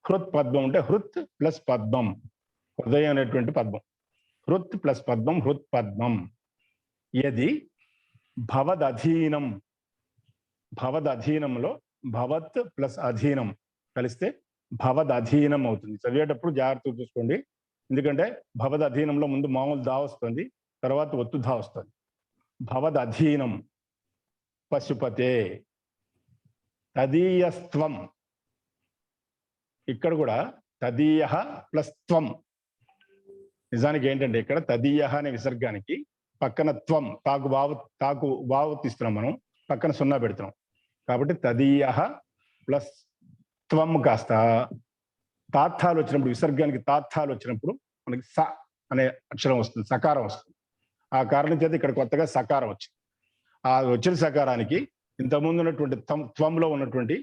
S1: హృత్పద్మం అంటే హృత్ ప్లస్ పద్మం, హృదయం అనేటువంటి పద్మం. హృత్ ప్లస్ పద్మం, హృత్పద్మం. యది భవదధీనం. భవదధీనంలో భవత్ ప్లస్ అధీనం కలిస్తే భవదధీనం అవుతుంది. చదివేటప్పుడు జాగ్రత్తగా చూసుకోండి, ఎందుకంటే భవదధీనంలో ముందు మామూలు దా వస్తుంది, తర్వాత ఒత్తు ధా వస్తుంది. భవదధీనం. పశుపతే. తదీయస్త్వం. ఇక్కడ కూడా తదీయ ప్లస్ త్వం. నిజానికి ఏంటంటే ఇక్కడ తదీయ అనే విసర్గానికి పక్కన త్వం, తాకు వావు తీస్తున్నాం మనం, పక్కన 0 పెడుతున్నాం. కాబట్టి తదీయ ప్లస్ త్వం కాస్త తాత్థాలు వచ్చినప్పుడు, విసర్గానికి తాత్థాలు వచ్చినప్పుడు మనకి స అనే అక్షరం వస్తుంది, సకారం వస్తుంది. ఆ కారణం చేత ఇక్కడ కొత్తగా సకారం వచ్చింది. ఆ వచ్చిన సకారానికి ఇంతకుముందు ఉన్నటువంటి త్వంలో ఉన్నటువంటి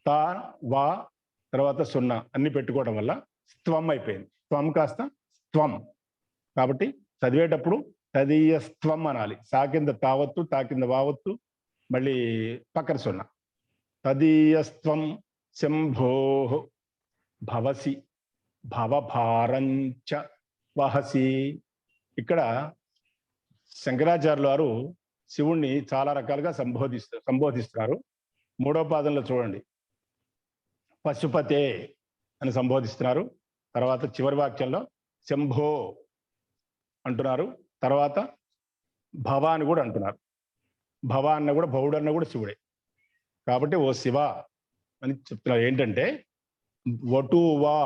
S1: తా, వా, తర్వాత 0 అన్ని పెట్టుకోవడం వల్ల స్త్వం అయిపోయింది. త్వం కాస్త స్త్వం. కాబట్టి చదివేటప్పుడు తదీయస్త్వం అనాలి. సా కింద తావత్తు, తా కింద వావత్తు, మళ్ళీ పక్కన 0. తదీయస్త్వం శంభో భవసి భవభారంచ వహసి. ఇక్కడ శంకరాచార్యుల వారు శివుణ్ణి చాలా రకాలుగా సంబోధిస్తున్నారు. 3వ పాదంలో చూడండి, పశుపతే అని సంబోధిస్తున్నారు. తర్వాత చివరి వాక్యంలో శంభో అంటున్నారు. తర్వాత భవ అని కూడా అంటున్నారు. భవ అన్న కూడా, భవుడన్న కూడా శివుడే. కాబట్టి ఓ శివ అని చెప్తున్నారు. ఏంటంటే వటువా,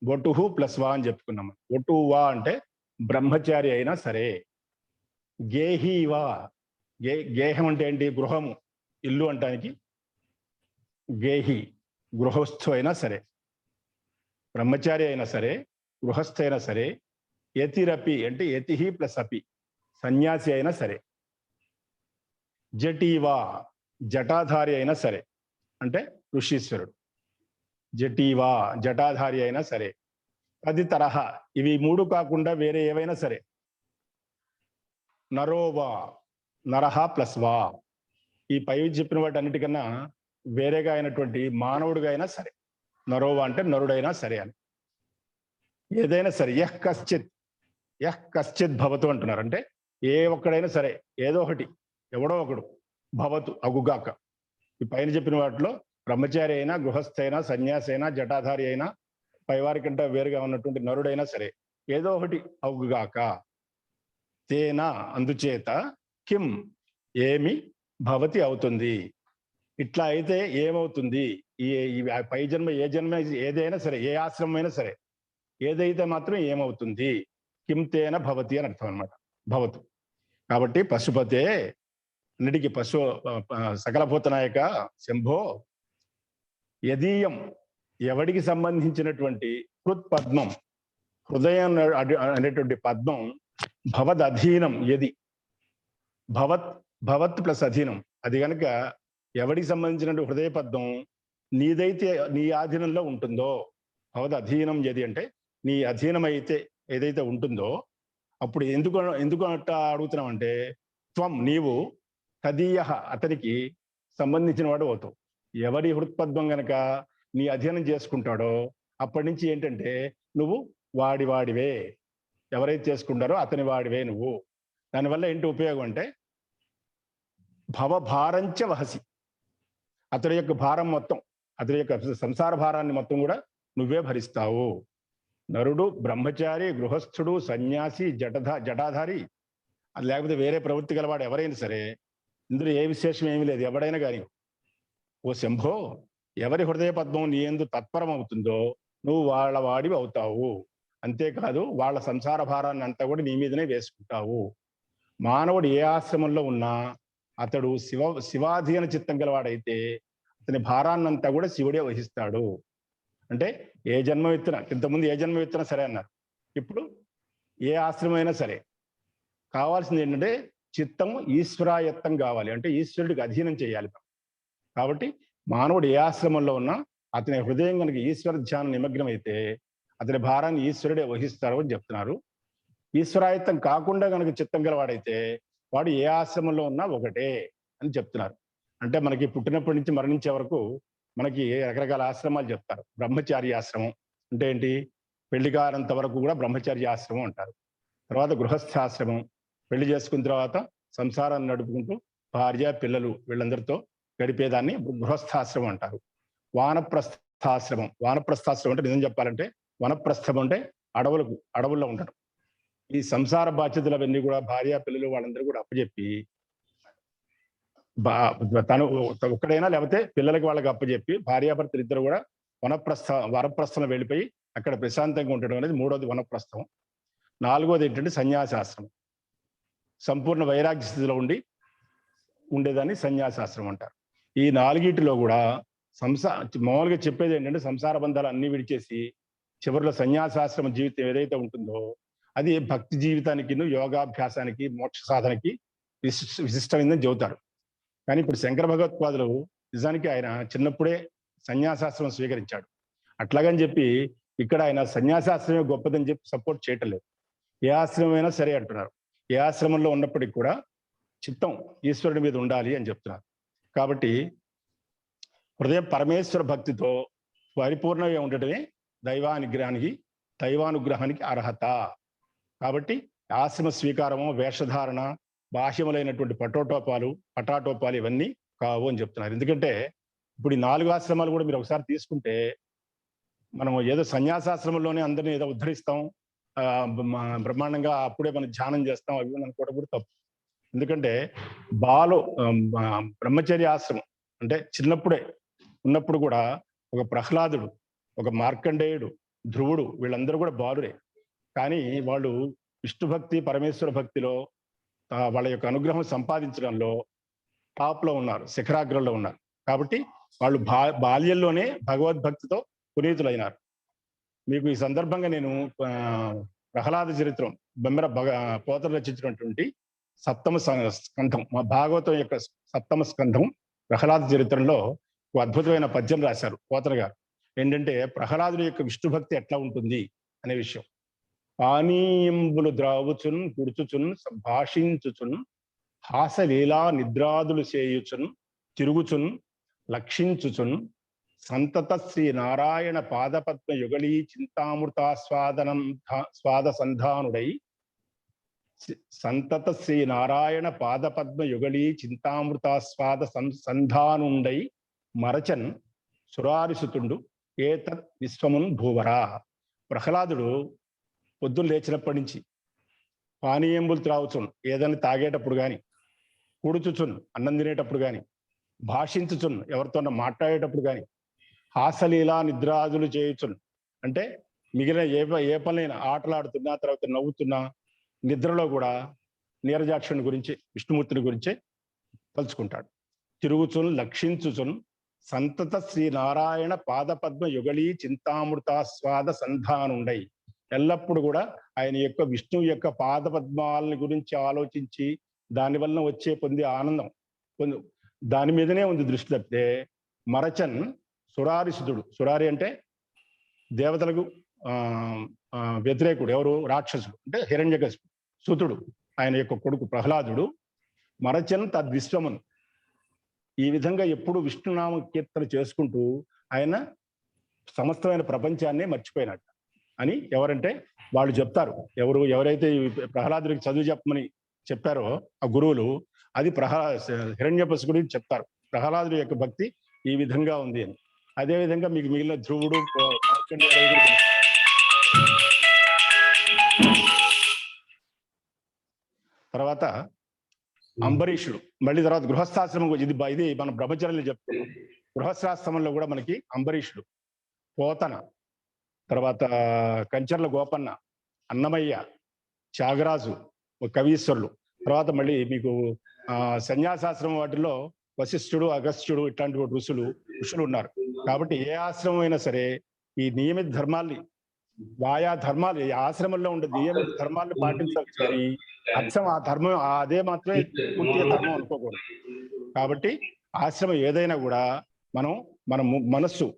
S1: వటుహు ప్లస్ వా అని చెప్పుకున్నాం. వటువా అంటే బ్రహ్మచారి అయినా సరే. గేహీవా. గేహం అంటే ఏంటి? గృహము, ఇల్లు అంటానికి గేహి. గృహస్థు అయినా సరే, బ్రహ్మచారి అయినా సరే, గృహస్థ అయినా సరే. యతిరపి అంటే యతిహి ప్లస్ అపి, సన్యాసి అయినా సరే. జటీవా, జటాధారి అయినా సరే, అంటే ఋషీశ్వరుడు. జటీవా, జటాధారి అయినా సరే. అది తరహా, ఇవి 3 కాకుండా వేరే ఏవైనా సరే. నరోవా, నరహ ప్లస్ వా. ఈ పై చెప్పిన వాటి అన్నిటికన్నా వేరేగా అయినటువంటి మానవుడిగా అయినా సరే. నరోవా అంటే నరుడైనా సరే అని. ఏదైనా సరే. యహ్ కశ్చిత్ భవతు అంటున్నారు. అంటే ఏ ఒక్కడైనా సరే, ఏదో ఒకటి, ఎవడో ఒకడు, భవతు అగుగాక. ఈ పైన చెప్పిన వాటిలో బ్రహ్మచారి అయినా, గృహస్థ అయినా, సన్యాసి అయినా, జటాధారి అయినా, పైవారి కంటే వేరుగా ఉన్నటువంటి నరుడైనా సరే, ఏదో ఒకటి అగుగాక. తేనా అందుచేత, కిం ఏమి, భవతి అవుతుంది. ఇట్లా అయితే ఏమవుతుంది? ఈ పై జన్మ ఏ జన్మ ఏదైనా సరే, ఏ ఆశ్రమం అయినా సరే, ఏదైతే మాత్రం ఏమవుతుంది? కిం తేన భవతి అని అర్థం అనమాట. భవతు. కాబట్టి పశుపతే, అన్నిటికీ సకల భూతనాయక శంభో, యదీయం ఎవడికి సంబంధించినటువంటి హృత్పద్మం, హృదయం అనేటువంటి పద్మం, భవద్ అధీనం యది, భవత్ ప్లస్ అధీనం, అది కనుక ఎవడికి సంబంధించినటువంటి హృదయ పద్మం నీదైతే నీ ఆధీనంలో ఉంటుందో, భవద్ అధీనం యది అంటే నీ అధీనం అయితే ఏదైతే ఉంటుందో, అప్పుడు ఎందుకు అట్ట అడుగుతున్నాం అంటే, త్వం నీవు తదీయ అతనికి సంబంధించిన వాడు అవుతావు. ఎవరి హృత్పద్మం గనక నీ అధ్యయనం చేసుకుంటాడో అప్పటి నుంచి ఏంటంటే నువ్వు వాడివే, ఎవరైతే చేసుకుంటారో అతని వాడివే నువ్వు. దానివల్ల ఏంటి ఉపయోగం అంటే, భవభారంచ వహసి, అతడి యొక్క భారం మొత్తం, అతడి యొక్క సంసార భారాన్ని మొత్తం కూడా నువ్వే భరిస్తావు. నరుడు, బ్రహ్మచారి, గృహస్థుడు, సన్యాసి, జటాధారి, అది లేకపోతే వేరే ప్రవృత్తి గలవాడు ఎవరైనా సరే, ఇందులో ఏ విశేషం ఏమీ లేదు, ఎవడైనా కానీ, ఓ శంభో, ఎవరి హృదయ పద్మం నీ యందు తత్పరం అవుతుందో నువ్వు వాళ్ళ వాడివి అవుతావు. అంతేకాదు వాళ్ళ సంసార భారాన్ని అంతా కూడా నీ మీదనే వేసుకుంటావు. మానవుడు ఏ ఆశ్రమంలో ఉన్నా అతడు శివాధీన చిత్తం గలవాడైతే అతని భారాన్ని అంతా కూడా శివుడే వహిస్తాడు. అంటే ఏ జన్మ ఎత్తున, ఇంతకుముందు ఏ జన్మ ఎత్తున సరే అన్నారు, ఇప్పుడు ఏ ఆశ్రమం అయినా సరే కావాల్సింది ఏంటంటే చిత్తం ఈశ్వరాయత్తం కావాలి, అంటే ఈశ్వరుడికి అధీనం చేయాలి. కాబట్టి మానవుడు ఏ ఆశ్రమంలో ఉన్నా అతని హృదయం కనుక ఈశ్వర ధ్యానం నిమగ్నం అయితే అతని భారాన్ని ఈశ్వరుడే వహిస్తారు అని చెప్తున్నారు. ఈశ్వరాయత్తం కాకుండా కనుక చిత్తం గలవాడైతే వాడు ఏ ఆశ్రమంలో ఉన్నా ఒకటే అని చెప్తున్నారు. అంటే మనకి పుట్టినప్పటి నుంచి మరణించే వరకు మనకి రకరకాల ఆశ్రమాలు చెప్తారు. బ్రహ్మచారి ఆశ్రమం అంటే ఏంటి, పెళ్లి కానంత వరకు కూడా బ్రహ్మచారి ఆశ్రమం అంటారు. తర్వాత గృహస్థాశ్రమం, పెళ్లి చేసుకున్న తర్వాత సంసారాన్ని నడుపుకుంటూ భార్య పిల్లలు వీళ్ళందరితో గడిపేదాన్ని గృహస్థాశ్రమం అంటారు. వానప్రస్థాశ్రమం, వానప్రస్థాశ్రమం అంటే నిజం చెప్పాలంటే వనప్రస్థం అంటే అడవుల్లో ఉండడం. ఈ సంసార బాధ్యతలు అవన్నీ కూడా భార్య పిల్లలు వాళ్ళందరూ కూడా అప్పచెప్పి, తను ఒక్కడైనా లేకపోతే పిల్లలకి వాళ్ళకి అప్పచెప్పి భార్యాభర్తలు ఇద్దరు కూడా వనప్రస్థంలో వెళ్ళిపోయి అక్కడ ప్రశాంతంగా ఉండడం అనేది మూడోది వనప్రస్థం. నాలుగోది ఏంటంటే సన్యాసాశ్రమం, సంపూర్ణ వైరాగ్య స్థితిలో ఉండేదాన్ని సన్యాసాశ్రమం అంటారు. ఈ నాలుగిటిలో కూడా మామూలుగా చెప్పేది ఏంటంటే సంసార బంధాలు అన్ని విడిచేసి చివరిలో సన్యాసాశ్రమ జీవితం ఏదైతే ఉంటుందో అది భక్తి జీవితానికి, యోగాభ్యాసానికి, మోక్ష సాధనకి విశిష్టమైందని చెబుతారు. కానీ ఇప్పుడు శంకర భగవత్పాదులు నిజానికి ఆయన చిన్నప్పుడే సన్యాసాశ్రమం స్వీకరించాడు. అట్లాగని చెప్పి ఇక్కడ ఆయన సన్యాసాశ్రమే గొప్పదని చెప్పి సపోర్ట్ చేయటం లేదు. ఏ ఆశ్రమం అయినా సరే అంటున్నారు. ఏ ఆశ్రమంలో ఉన్నప్పటికీ కూడా చిత్తం ఈశ్వరుడి మీద ఉండాలి అని చెప్తున్నారు. కాబట్టి హృదయం పరమేశ్వర భక్తితో పరిపూర్ణంగా ఉండటమే దైవానుగ్రహానికి అర్హత. కాబట్టి ఆశ్రమ స్వీకారము, వేషధారణ, బాహ్యములైనటువంటి పటాటోపాలు ఇవన్నీ కావు అని చెప్తున్నారు. ఎందుకంటే ఇప్పుడు ఈ 4 ఆశ్రమాలు కూడా మీరు ఒకసారి తీసుకుంటే, మనం ఏదో సన్యాసాశ్రమంలోనే అందరినీ ఏదో ఉద్ధరిస్తాం, బ్రహ్మాండంగా అప్పుడే మనం ధ్యానం చేస్తాం అవి అనుకోవడం కూడా తప్పు. ఎందుకంటే బ్రహ్మచర్య ఆశ్రమం అంటే చిన్నప్పుడే ఉన్నప్పుడు కూడా ఒక ప్రహ్లాదుడు, ఒక మార్కండేయుడు, ధ్రువుడు వీళ్ళందరూ కూడా బాలురే. కానీ వాళ్ళు విష్ణు భక్తి, పరమేశ్వర భక్తిలో వాళ్ళ యొక్క అనుగ్రహం సంపాదించడంలో టాప్లో ఉన్నారు, శిఖరాగ్రంలో ఉన్నారు. కాబట్టి వాళ్ళు బాల్యంలోనే భగవద్భక్తితో పునీతులైనారు. మీకు ఈ సందర్భంగా నేను ప్రహ్లాద చరిత్రం పోతన రచించినటువంటి 7వ స్కంధం, మా భాగవతం యొక్క 7వ స్కంధం ప్రహ్లాద చరిత్రలో ఒక అద్భుతమైన పద్యం రాశారు పోతన గారు. ఏంటంటే ప్రహ్లాదుడి యొక్క విష్ణు భక్తి ఎట్లా ఉంటుంది అనే విషయం. పానీయంబులు ద్రావుచున్, కుడుచుచున్, భాషించుచున్, హాసలీలా నిద్రాదులు చేయుచున్, తిరుగుచున్, లక్షించుచున్, సంతత శ్రీ నారాయణ పాదపద్మ యుగళీ చింతామృతాస్వాద సంధానుడై, సంతత శ్రీ నారాయణ పాదపద్మ యుగళీ చింతామృతాస్వాద సంధానుండై మరచన్ సురారిసుతుండు ఏతత్ విశ్వమున్ భూవరా. ప్రహ్లాదుడు పొద్దున్న లేచినప్పటి నుంచి పానీయంబులు త్రావుచున్, ఏదైనా తాగేటప్పుడు కానీ, కూడుచుచున్ అన్నం తినేటప్పుడు కానీ, భాషించుచున్ ఎవరితో మాట్లాడేటప్పుడు కానీ, హాసలీలా నిద్రాదులు చేయుచున్ అంటే మిగిలిన ఏ పనులైనా ఆటలాడుతున్నా, తర్వాత నవ్వుతున్నా, నిద్రలో కూడా నీరజాక్షుని గురించి విష్ణుమూర్తిని గురించే తలుచుకుంటాడు. తిరుగుచున్ లక్షించుచున్ సంతత శ్రీ నారాయణ పాదపద్మ యుగళీ చింతామృతాస్వాద సంధానుండై, ఎల్లప్పుడు కూడా ఆయన యొక్క విష్ణువు యొక్క పాదపద్మాలని గురించి ఆలోచించి దానివల్ల వచ్చే పొందే ఆనందం దాని మీదనే ఉంది దృష్టి తప్పితే మరచన్ సురారిసుతుడు, సురారి అంటే దేవతలకు వ్యతిరేకుడు, ఎవరు రాక్షసుడు అంటే హిరణ్యకశిపుడు, సుతుడు ఆయన యొక్క కొడుకు ప్రహ్లాదుడు, మరచన్ తద్విశ్వమున్, ఈ విధంగా ఎప్పుడు విష్ణునామ కీర్తన చేసుకుంటూ ఆయన సమస్తమైన ప్రపంచాన్నే మర్చిపోయినట్ట అని ఎవరంటే వాళ్ళు చెప్తారు. ఎవరైతే ప్రహ్లాదుడికి చదువు చెప్పమని చెప్పారో ఆ గురువులు, అది హిరణ్యకశిపుడికి చెప్తారు. ప్రహ్లాదుడి యొక్క భక్తి ఈ విధంగా ఉంది అని. అదేవిధంగా మీకు మిగిలిన ధ్రువుడు, తర్వాత అంబరీషుడు, మళ్ళీ తర్వాత గృహస్థాశ్రమం, ఇది మనం బ్రహ్మచర్యలు చెప్తున్నాం. గృహస్థాశ్రమంలో కూడా మనకి అంబరీషుడు, పోతన, తర్వాత కంచర్ల గోపన్న, అన్నమయ్య, త్యాగరాజు, కవీశ్వరులు, తర్వాత మళ్ళీ మీకు సన్యాసాశ్రమం వాటిల్లో వశిష్ఠుడు, అగస్త్యుడు ఇట్లాంటి ఋషులు ఉన్నారు. కాబట్టి ఏ ఆశ్రమం అయినా సరే ఈ నియమిత ధర్మాల్ని, ఆయా ధర్మాలు ఆశ్రమంలో ఉండే నియమిత ధర్మాలను పాటించాల్సి కానీ అచ్చం ఆ ధర్మం అదే మాత్రమే పూర్తిగా ధర్మం అనుకోకూడదు. కాబట్టి ఆశ్రమం ఏదైనా కూడా మన మనస్సు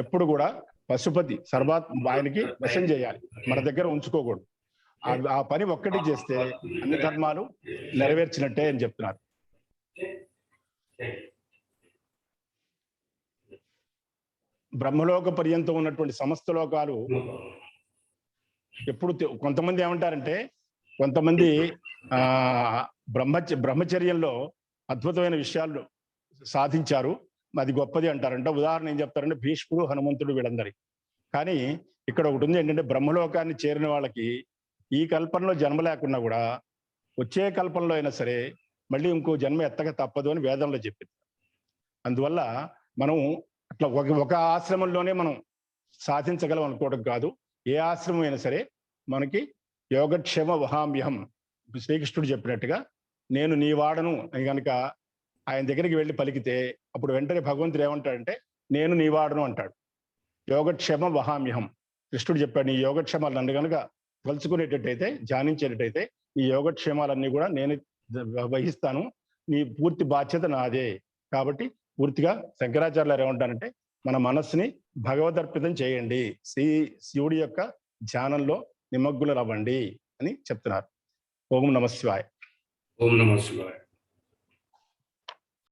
S1: ఎప్పుడు కూడా పశుపతి ఆయనకి వశం చేయాలి, మన దగ్గర ఉంచుకోకూడదు. ఆ పని ఒక్కటి చేస్తే అన్ని ధర్మాలు నెరవేర్చినట్టే అని చెప్తున్నారు. బ్రహ్మలోక పర్యంతం ఉన్నటువంటి సమస్త లోకాలు ఎప్పుడు కొంతమంది ఏమంటారంటే, కొంతమంది బ్రహ్మచర్యంలో అద్భుతమైన విషయాలు సాధించారు, అది గొప్పది అంటారంట. ఉదాహరణ ఏం చెప్తారంటే భీష్ముడు, హనుమంతుడు వీళ్ళందరి. కానీ ఇక్కడ ఒకటి ఉంది ఏంటంటే, బ్రహ్మలోకాన్ని చేరిన వాళ్ళకి ఈ కల్పనలో జన్మ లేకున్నా కూడా వచ్చే కల్పనలో అయినా సరే మళ్ళీ ఇంకో జన్మ ఎత్తక తప్పదు అని వేదంలో చెప్పింది. అందువల్ల మనం అట్లా ఒక ఆశ్రమంలోనే మనం సాధించగలం అనుకోవడం కాదు. ఏ ఆశ్రమం అయినా సరే మనకి యోగక్షేమ వహామ్యహం, శ్రీకృష్ణుడు చెప్పినట్టుగా నేను నీ వాడను అని కనుక ఆయన దగ్గరికి వెళ్ళి పలికితే అప్పుడు వెంటనే భగవంతుడు ఏమంటాడంటే నేను నీ వాడను అంటాడు. యోగక్షేమ వహామ్యహం, కృష్ణుడు చెప్పాడు, నీ యోగక్షేమాలు నన్ను కనుక కలుసుకునేటట్టయితే, ధ్యానించేటట్టయితే ఈ యోగక్షేమాలన్నీ కూడా నేను వహిస్తాను, నీ పూర్తి బాధ్యత నాదే. కాబట్టి పూర్తిగా శంకరాచార్యులు ఏమంటారంటే మన మనస్సుని భగవదర్పితం చేయండి, శివుడి యొక్క ధ్యానంలో నిమగ్నులవ్వండి అని చెప్తున్నారు. ఓం నమః శివాయ.
S2: ఓం నమః శివాయ.